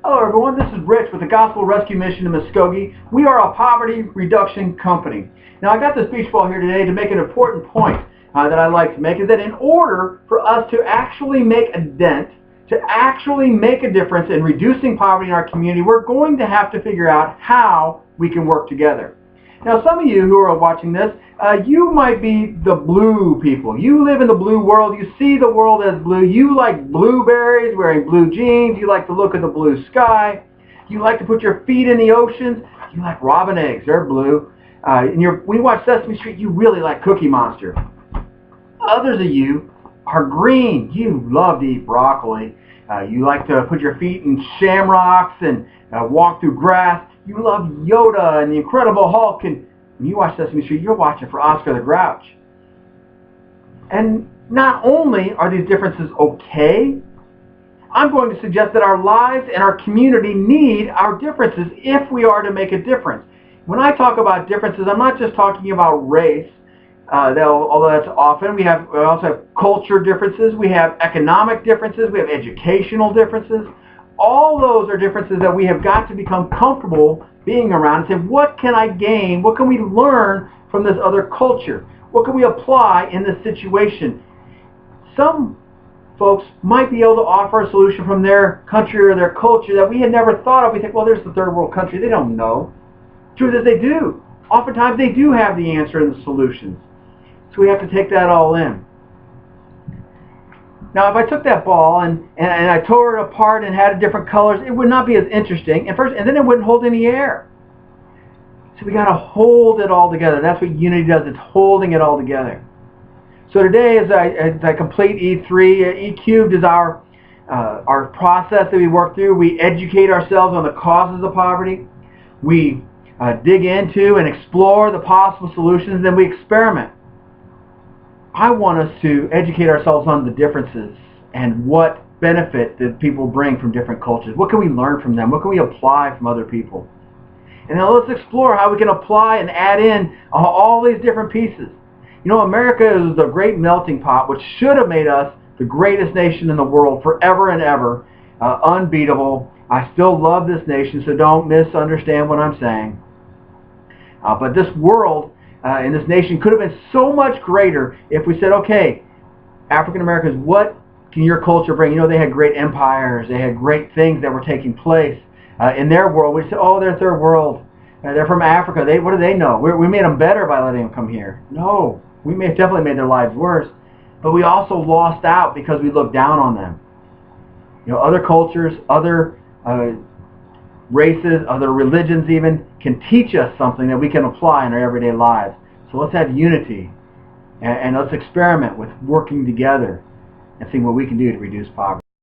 Hello everyone, this is Rich with the Gospel Rescue Mission in Muskogee. We are a poverty reduction company. Now I got this beach ball here today to make an important point that I like to make, is that in order for us to actually make a dent, to actually make a difference in reducing poverty in our community, we're going to have to figure out how we can work together. Now some of you who are watching this, you might be the blue people. You live in the blue world. You see the world as blue. You like blueberries, wearing blue jeans. You like the look of the blue sky. You like to put your feet in the oceans. You like robin eggs. They're blue. When you watch Sesame Street, you really like Cookie Monster. Others of you are green. You love to eat broccoli. You like to put your feet in shamrocks and walk through grass. You love Yoda and the Incredible Hulk, and when you watch Sesame Street, you're watching for Oscar the Grouch. And not only are these differences okay, I'm going to suggest that our lives and our community need our differences if we are to make a difference. When I talk about differences, I'm not just talking about race, although that's often. We also have culture differences, we have economic differences, we have educational differences. All those are differences that we have got to become comfortable being around and say, what can I gain? What can we learn from this other culture? What can we apply in this situation? Some folks might be able to offer a solution from their country or their culture that we had never thought of. We think, well, there's the third world country. They don't know. Truth is, they do. Oftentimes, they do have the answer and the solutions. So we have to take that all in. Now, if I took that ball and I tore it apart and had different colors, it would not be as interesting. And then it wouldn't hold any air. So we got to hold it all together. That's what unity does. It's holding it all together. So today, as I complete E3, E cubed is our process that we work through. We educate ourselves on the causes of poverty. We dig into and explore the possible solutions. Then we experiment. I want us to educate ourselves on the differences and what benefit that people bring from different cultures. What can we learn from them? What can we apply from other people? And now let's explore how we can apply and add in all these different pieces. You know, America is the great melting pot, which should have made us the greatest nation in the world forever and ever, unbeatable. I still love this nation, so don't misunderstand what I'm saying. But this world in this nation could have been so much greater if we said, okay, African Americans, what can your culture bring? You know, they had great empires, they had great things that were taking place in their world. We said, oh, they're third world, they're from Africa. What do they know? We made them better by letting them come here. No, we definitely made their lives worse, but we also lost out because we looked down on them. You know, other cultures, other races, other religions even, can teach us something that we can apply in our everyday lives. So let's have unity and let's experiment with working together and see what we can do to reduce poverty.